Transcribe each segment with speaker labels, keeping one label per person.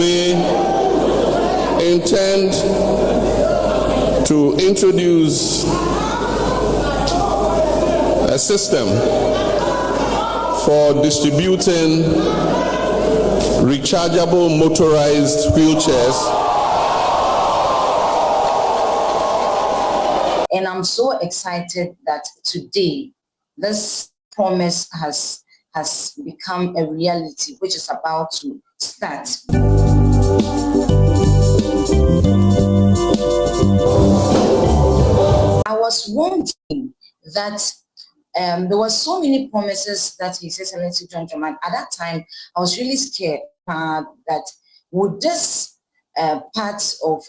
Speaker 1: we intend to introduce a system for distributing rechargeable motorized wheelchairs.
Speaker 2: And I'm so excited that today this promise has become a reality, which is about to start. I was wondering that there were so many promises that His Excellency John Dramani. At that time, I was really scared that would this part of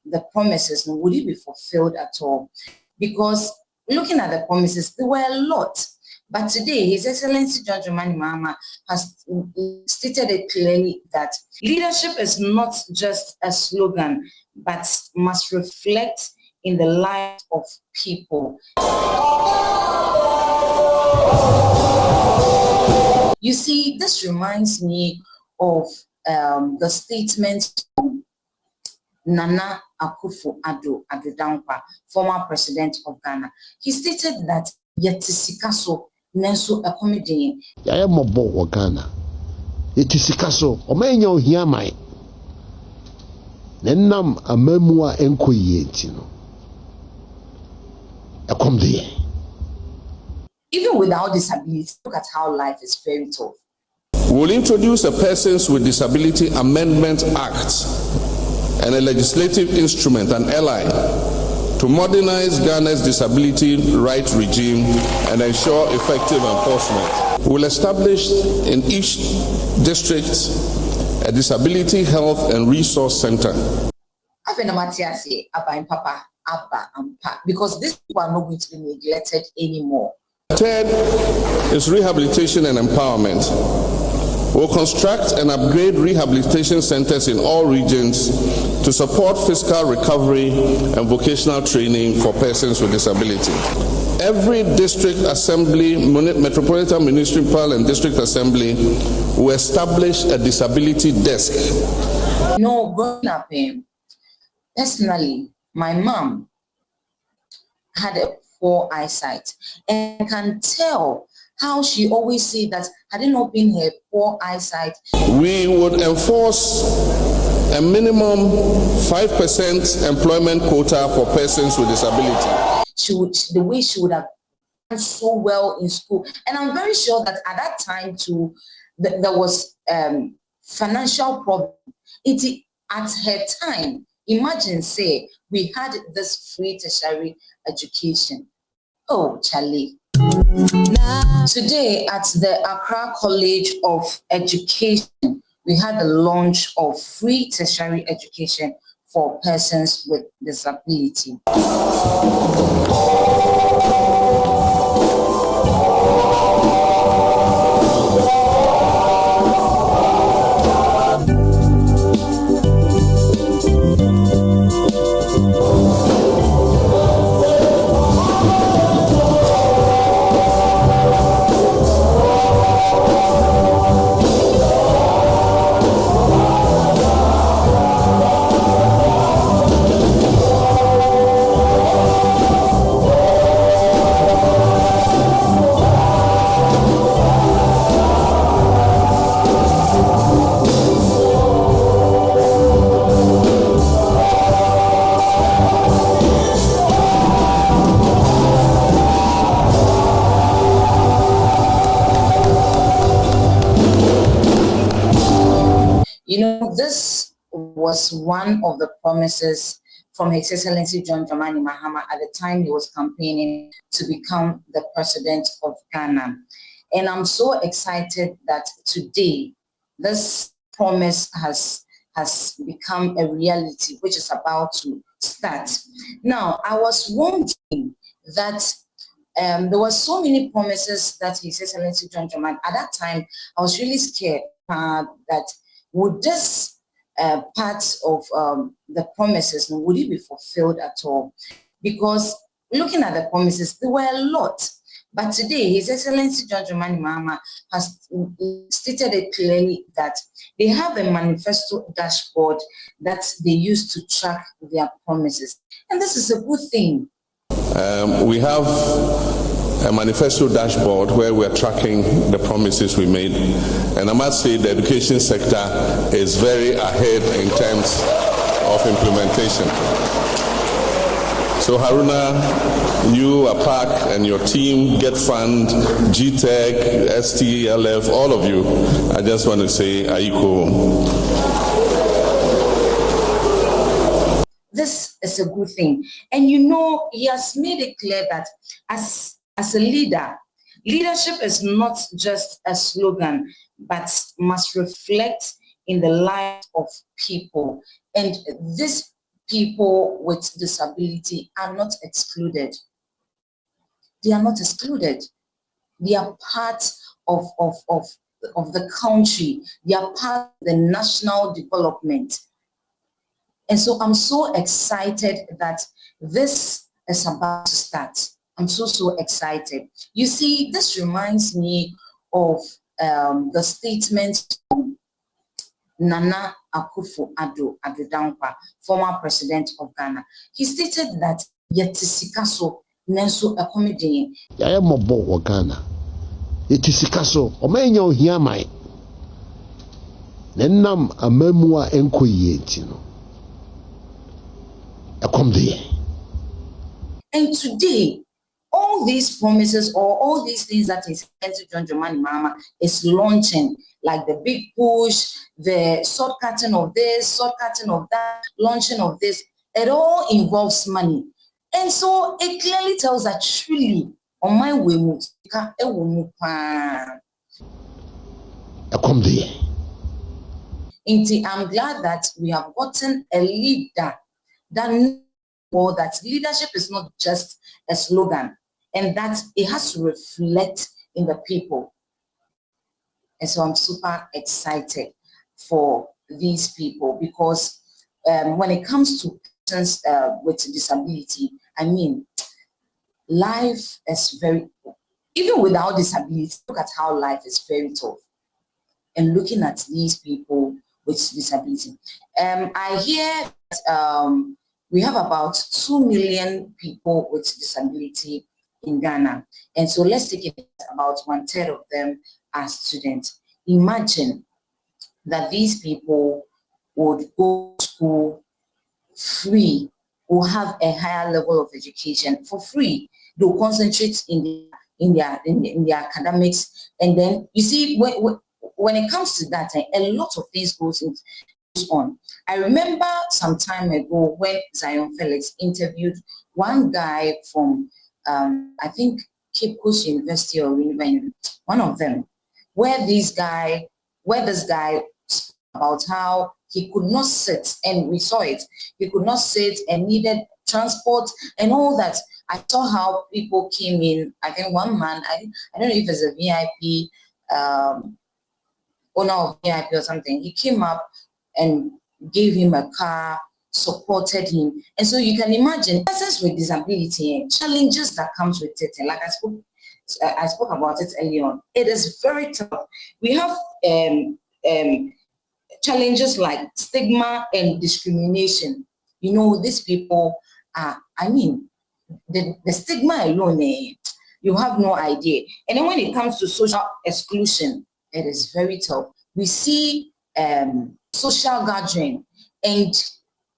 Speaker 2: the promises, would it be fulfilled at all? Because looking at the promises, there were a lot. But today, His Excellency John Dramani Mahama has stated it clearly that leadership is not just a slogan, but must reflect in the lives of people. You see, this reminds me of the statement from Nana Akufo-Addo Dankwa, former president of Ghana. He stated that yetisikaso nenso ekomedin.
Speaker 3: Yaya mobo wa Ghana. Yetisikaso omenya ohia mai. Nenam amemua enko yenti no. Ekomde.
Speaker 2: Even without disability, look at how life is very tough.
Speaker 1: We'll introduce a Persons with Disability Amendment Act and a legislative instrument, an ally, to modernize Ghana's disability rights regime and ensure effective enforcement. We'll establish in each district a disability health and resource center.
Speaker 2: Because these people are not going to be neglected anymore.
Speaker 1: Third is rehabilitation and empowerment. We'll construct and upgrade rehabilitation centers in all regions to support fiscal recovery and vocational training for persons with disability. Every district assembly, metropolitan municipal and district assembly will establish a disability desk.
Speaker 2: No, growing up, personally, my mom had a poor eyesight, and I can tell how she always said that had it not been her poor eyesight.
Speaker 1: We would enforce a minimum 5% employment quota for persons with disability.
Speaker 2: The way she would have done so well in school. And I'm very sure that at that time too, there was financial problem. At her time, imagine say, we had this free tertiary education. Oh, Charlie. Today at the Accra College of Education, we had the launch of free tertiary education for persons with disability. You know, this was one of the promises from His Excellency John Dramani Mahama at the time he was campaigning to become the president of Ghana. And I'm so excited that today this promise has become a reality, which is about to start. Now, I was wondering that there were so many promises that His Excellency John Dramani. At that time, I was really scared that would this part of the promises, would it be fulfilled at all? Because looking at the promises, there were a lot. But today, His Excellency John Dramani Mahama has stated it clearly that they have a manifesto dashboard that they use to track their promises. And this is a good thing.
Speaker 1: We have a manifesto dashboard where we're tracking the promises we made. And I must say the education sector is very ahead in terms of implementation. So Haruna, you, APAC, and your team, Get Fund, GTEC, STLF, all of you, I just want to say, Aiko.
Speaker 2: This is a good thing. And you know, he has made it clear that as a leader, leadership is not just a slogan, but must reflect in the lives of people. And these people with disability are not excluded. They are not excluded. They are part of the country. They are part of the national development. And so I'm so excited that this is about to start. I'm so excited. You see, this reminds me of the statement from Nana Akufo-Addo Dankwa, former president of Ghana. He stated that yetisikaso nenso ekomedin.
Speaker 3: Yaya mobo wa Ghana. Yetisikaso omenya ohia mai. Nenam amemua enko yeti no.
Speaker 2: And today, all these promises or all these things that His Excellency John Dramani Mahama is launching, like the big push, the shortcutting of this, shortcutting of that, launching of this, it all involves money. And so it clearly tells that truly, on my way, I'm glad that we have gotten a leader that knows that leadership is not just a slogan, and that it has to reflect in the people. And so I'm super excited for these people because when it comes to persons with disability, I mean, life is very, even without disability, look at how life is very tough. And looking at these people with disability. I hear that, we have about 2 million people with disability in Ghana. And so let's take it about 1/3 of them are students. Imagine that these people would go to school free or have a higher level of education for free. They'll concentrate in their academics. And then you see, when it comes to that, a lot of things goes on. I remember some time ago when Zion Felix interviewed one guy from, I think, Cape Coast University or one of them, where this guy spoke about how he could not sit, and we saw it, he could not sit and needed transport and all that. I saw how people came in. I think one man, I don't know if it's a VIP, owner of VIP or something, he came up and gave him a car, supported him. And so you can imagine persons with disability and challenges that comes with it. And like I spoke about it earlier on, it is very tough. We have challenges like stigma and discrimination. You know, these people are, I mean, the stigma alone, you have no idea. And then when it comes to social exclusion, it is very tough. We see social gathering, and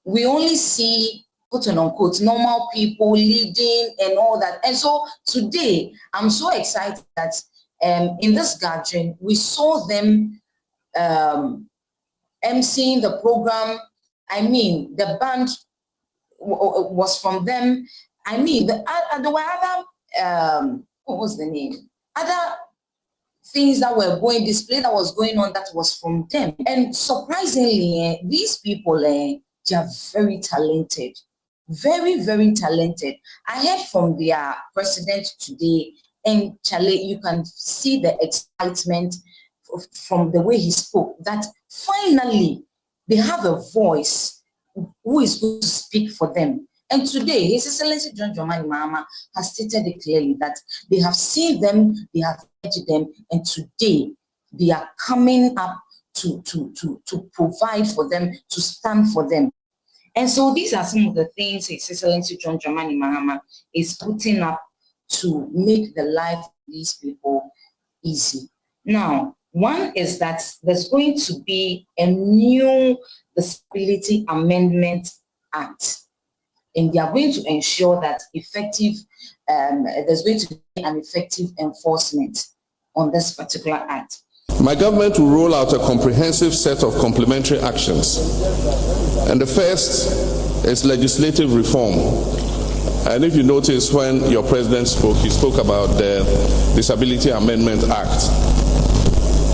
Speaker 2: we only see, quote unquote, normal people leading and all that. And so today, I'm so excited that in this gathering, we saw them emceeing the program. I mean, the band was from them. I mean, there were other, what was the name? Other things that were display that was going on that was from them. And surprisingly, these people, they are very talented. Very, very talented. I heard from their president today, and Charlie, you can see the excitement from the way he spoke, that finally they have a voice who is going to speak for them. And today, His Excellency John Dramani Mahama has stated it clearly that they have seen them, they have vetted them, and today they are coming up to provide for them, to stand for them. And so these are some of the things His Excellency John Dramani Mahama is putting up to make the life of these people easy. Now, one is that there's going to be a new Disability Amendment Act, and they are going to ensure that there's going to be an effective enforcement on this particular act.
Speaker 1: My government will roll out a comprehensive set of complementary actions. And the first is legislative reform. And if you notice, when your president spoke, he spoke about the Disability Amendment Act.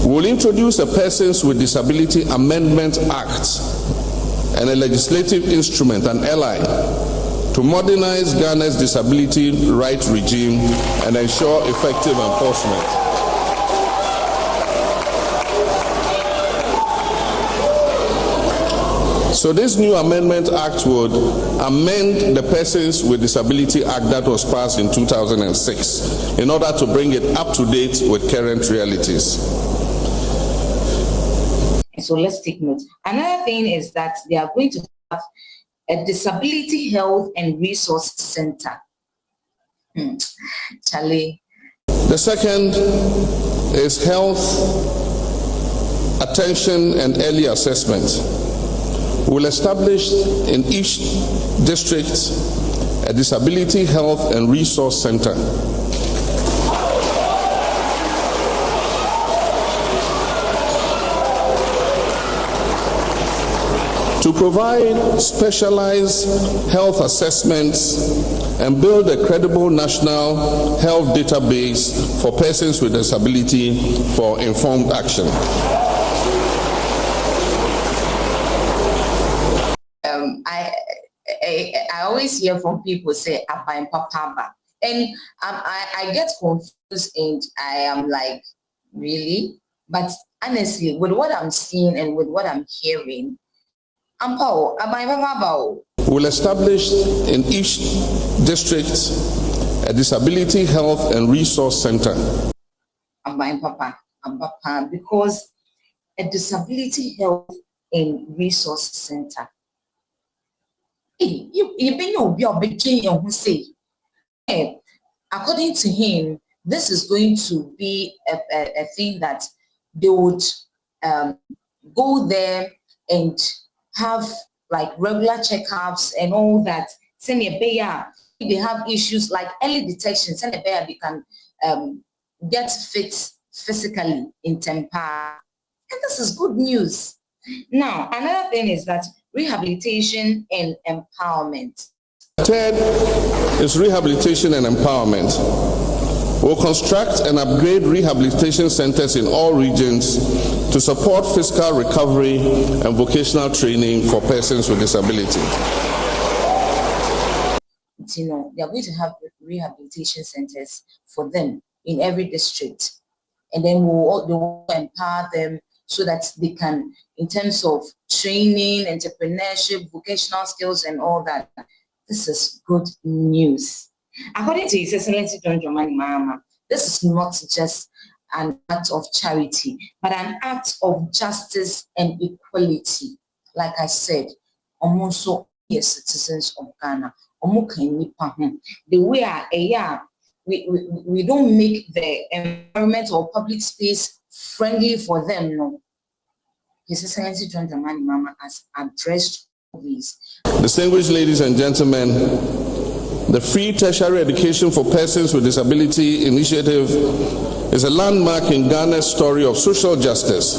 Speaker 1: We'll introduce a Persons with Disability Amendment Act and a legislative instrument, an ally, to modernize Ghana's disability rights regime and ensure effective enforcement. So this new Amendment Act would amend the Persons with Disability Act that was passed in 2006 in order to bring it up to date with current realities.
Speaker 2: So let's take note. Another thing is that they are going to have a Disability Health and Resource Center. Charlie.
Speaker 1: The second is health, attention, and early assessment. We'll establish in each district a Disability Health and Resource Center. To provide specialized health assessments and build a credible national health database for persons with disability for informed action.
Speaker 2: I always hear from people say "Abain Papa," and I get confused and I am like, really? But honestly, with what I'm seeing and with what I'm hearing,
Speaker 1: we'll establish in each district a Disability Health and Resource Center.
Speaker 2: Because a Disability Health and Resource Center. According to him, this is going to be a thing that they would go there and have like regular checkups and all that. If they have issues like early detection, they can get fit physically in temper. And this is good news. Now, another thing is that rehabilitation and empowerment.
Speaker 1: Third is rehabilitation and empowerment. We'll construct and upgrade rehabilitation centers in all regions to support fiscal recovery and vocational training for persons with disability.
Speaker 2: You know, they are going to have rehabilitation centers for them in every district. And then they will empower them so that they can, in terms of training, entrepreneurship, vocational skills, and all that. This is good news. According to His Excellency John Dramani Mahama, this is not just an act of charity, but an act of justice and equality. Like I said, also citizens of Ghana. The way we don't make the environment or public space friendly for them, no. His Excellency John Dramani Mahama has addressed these.
Speaker 1: Distinguished ladies and gentlemen, the Free Tertiary Education for Persons with Disability initiative is a landmark in Ghana's story of social justice.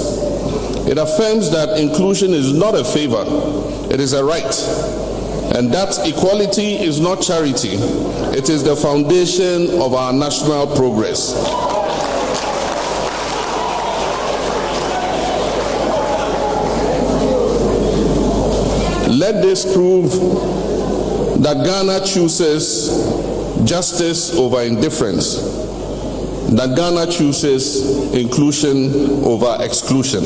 Speaker 1: It affirms that inclusion is not a favor, it is a right, and that equality is not charity, it is the foundation of our national progress. Let this prove that Ghana chooses justice over indifference, that Ghana chooses inclusion over exclusion.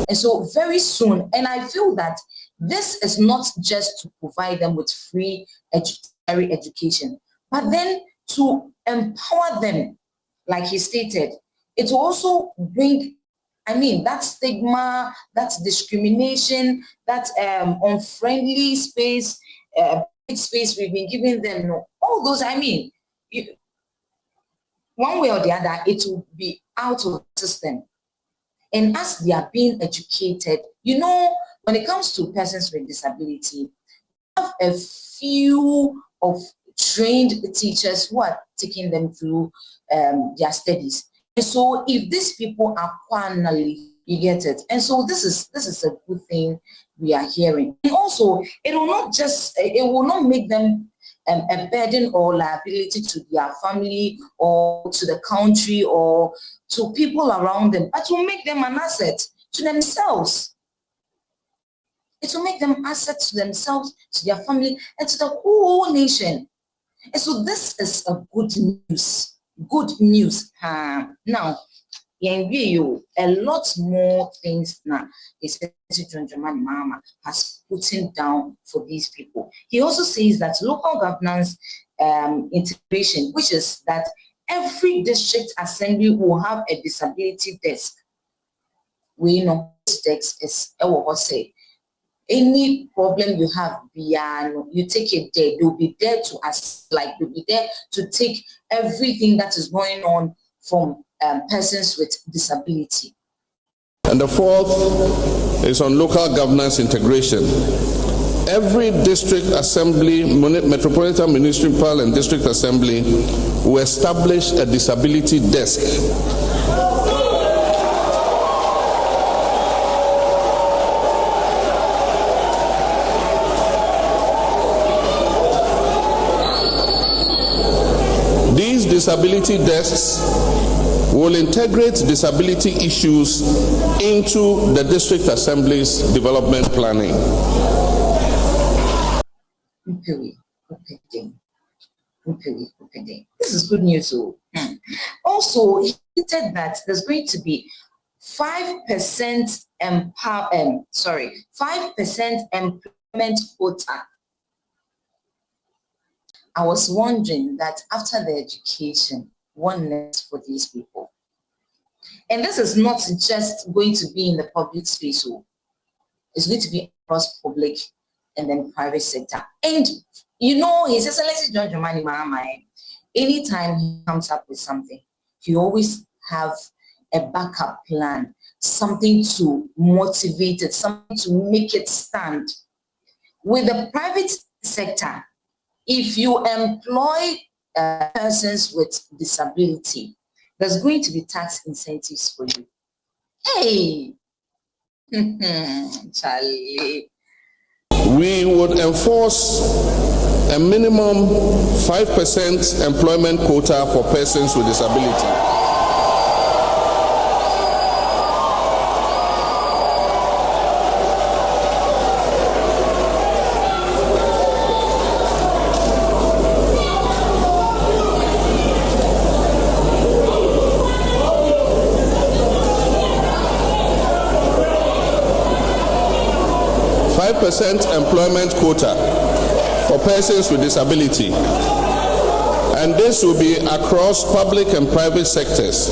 Speaker 2: And so very soon, and I feel that this is not just to provide them with free tertiary education, but then to empower them, like he stated. It will also bring, that stigma, that discrimination, that unfriendly space, space we've been giving them, all those, one way or the other, it will be out of the system. And as they are being educated, when it comes to persons with disability, we have a few of trained teachers who are taking them through their studies. And so if these people are quanally, you get it. And so this is a good thing we are hearing. And also, it will not make them a burden or liability to their family or to the country or to people around them, but will make them an asset to themselves. It will make them assets to themselves, to their family, and to the whole nation. And so this is a good news. Good news. Now, a lot more things now John Dramani Mahama has put down for these people. He also says that local governance integration, which is that every district assembly will have a disability desk. We know this desk is say any problem you have, you take it there. They'll be there to assist, they'll be there to take everything that is going on from persons with disability.
Speaker 1: And the fourth is on local governance integration. Every district assembly, metropolitan, municipal, and district assembly will establish a disability desk. These disability desks will integrate disability issues into the district assembly's development planning.
Speaker 2: This is good news. Also, he stated that there's going to be 5% 5% employment quota. I was wondering that after the education, what next for these people? And this is not just going to be in the public space. It's going to be across public and then private sector. And His Excellency John Dramani Mahama, anytime he comes up with something, he always have a backup plan, something to motivate it, something to make it stand. With the private sector, if you employ persons with disability, there's going to be tax incentives for you. Hey, Charlie.
Speaker 1: We would enforce a minimum 5% employment quota for persons with disability. Percent employment quota for persons with disability, and this will be across public and private sectors.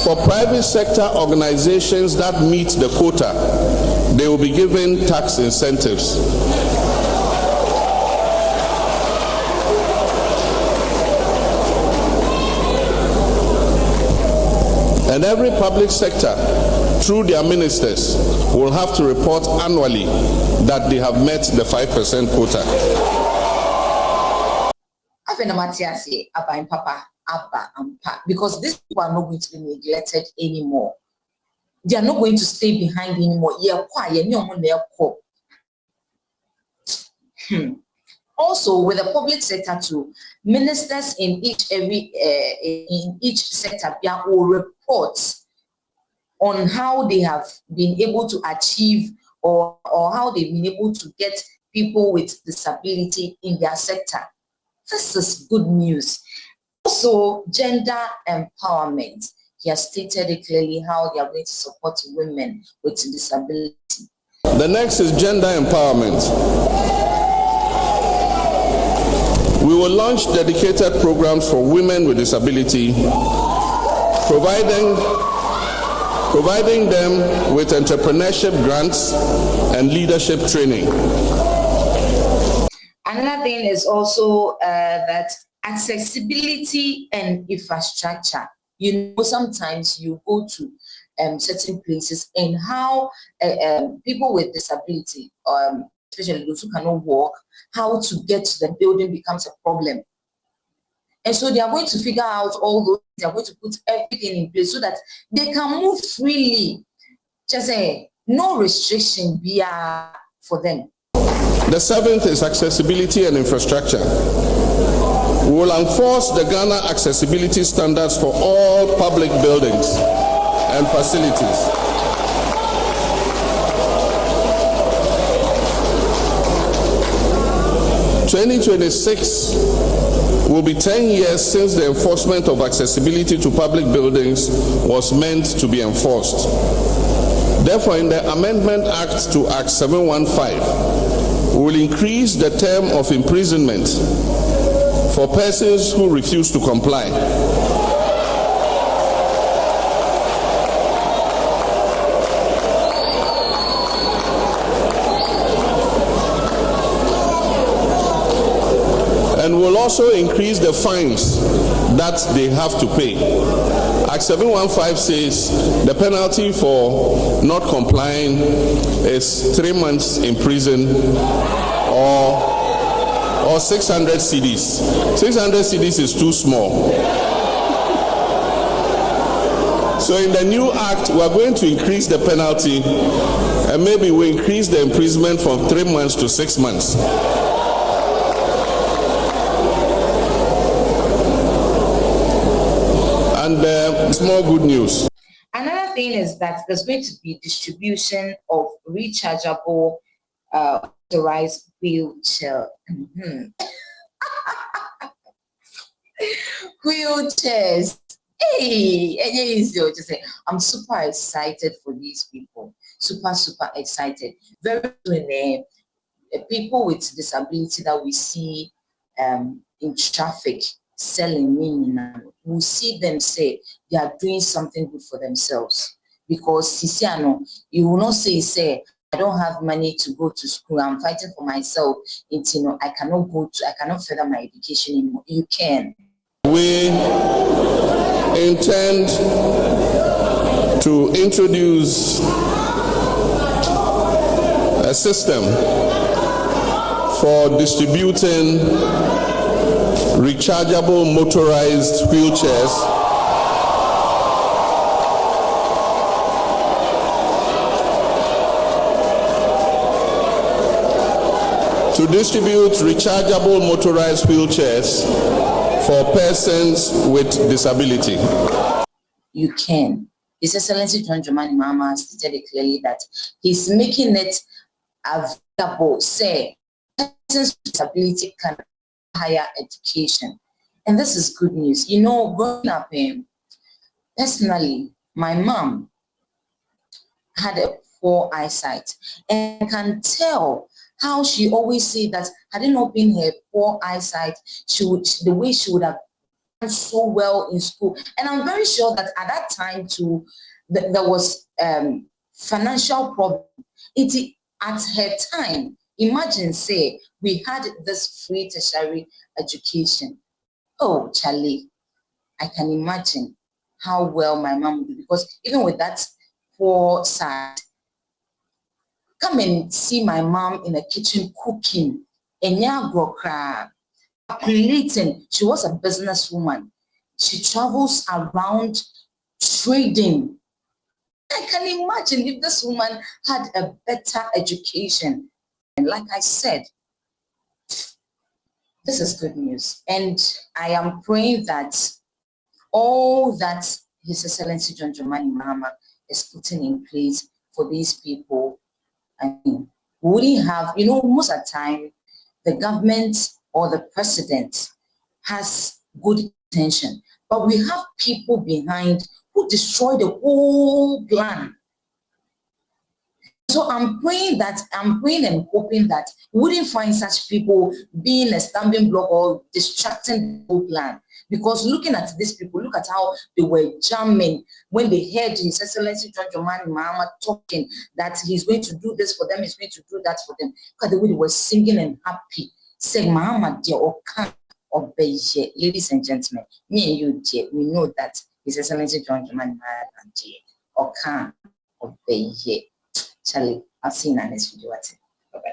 Speaker 1: For private sector organizations that meet the quota, they will be given tax incentives. And every public sector, through their ministers, will have to report annually that they have met the 5% quota.
Speaker 2: Because these people are not going to be neglected anymore. They are not going to stay behind anymore. Also, with the public sector too, ministers in each sector will report on how they have been able to achieve or how they've been able to get people with disability in their sector. This is good news. Also, gender empowerment. he has stated it clearly how they are going to support women with disability.
Speaker 1: The next is gender empowerment. We will launch dedicated programs for women with disability, providing them with entrepreneurship grants and leadership training.
Speaker 2: Another thing is also that accessibility and infrastructure. You know, sometimes you go to certain places and how people with disability, especially those who cannot walk, how to get to the building becomes a problem. And so they are going to figure out all those, they are going to put everything in place so that they can move freely. Just say, no restriction for them.
Speaker 1: The seventh is accessibility and infrastructure. We will enforce the Ghana accessibility standards for all public buildings and facilities. In 2026 will be 10 years since the enforcement of accessibility to public buildings was meant to be enforced. Therefore, in the Amendment Act to Act 715, we will increase the term of imprisonment for persons who refuse to comply. And we'll also increase the fines that they have to pay. Act 715 says the penalty for not complying is 3 months in prison or 600 cedis. 600 cedis is too small. So in the new act, we are going to increase the penalty, and maybe we increase the imprisonment from 3 months to 6 months. And it's more good news.
Speaker 2: Another thing is that there's going to be distribution of rechargeable authorized wheelchair. Wheelchairs. Hey, I'm super excited for these people. Super excited. Very soon, people with disability that we see in traffic selling meaning, we see them say they are doing something good for themselves. Because you will not say, I don't have money to go to school, I'm fighting for myself. It's, I cannot further my education anymore. You can.
Speaker 1: We intend to introduce a system for distributing rechargeable motorized wheelchairs for persons with disability.
Speaker 2: You can. His Excellency John Dramani Mahama stated clearly that he's making it available, say, persons with disability can higher education. And this is good news. Growing up, personally, my mom had a poor eyesight, and I can tell how she always said that had it not been her poor eyesight, the way she would have done so well in school. And I'm very sure that at that time too, there was financial problem. At her time, imagine, say, we had this free tertiary education. Oh, Charlie, I can imagine how well my mom would do, because even with that poor side, come and see my mom in the kitchen cooking, calculating. She was a businesswoman. She travels around trading. I can imagine if this woman had a better education. And like I said, this is good news. And I am praying that all that His Excellency John Dramani Mahama is putting in place for these people, I mean, we wouldn't have, most of the time, the government or the president has good intention, but we have people behind who who destroyed the whole plan. So I'm praying and hoping that we wouldn't find such people being a stumbling block or distracting the whole plan. Because looking at these people, look at how they were jamming when they heard His Excellency John Dramani Mahama talking that he's going to do this for them, he's going to do that for them. Look at the way they were singing and happy, saying, Mahama, dear, Okan, obey. Ladies and gentlemen, me and you, dear, we know that His Excellency John Dramani Mahama, dear, Okan, obey. Charlie, I've seen that in this video. Bye-bye.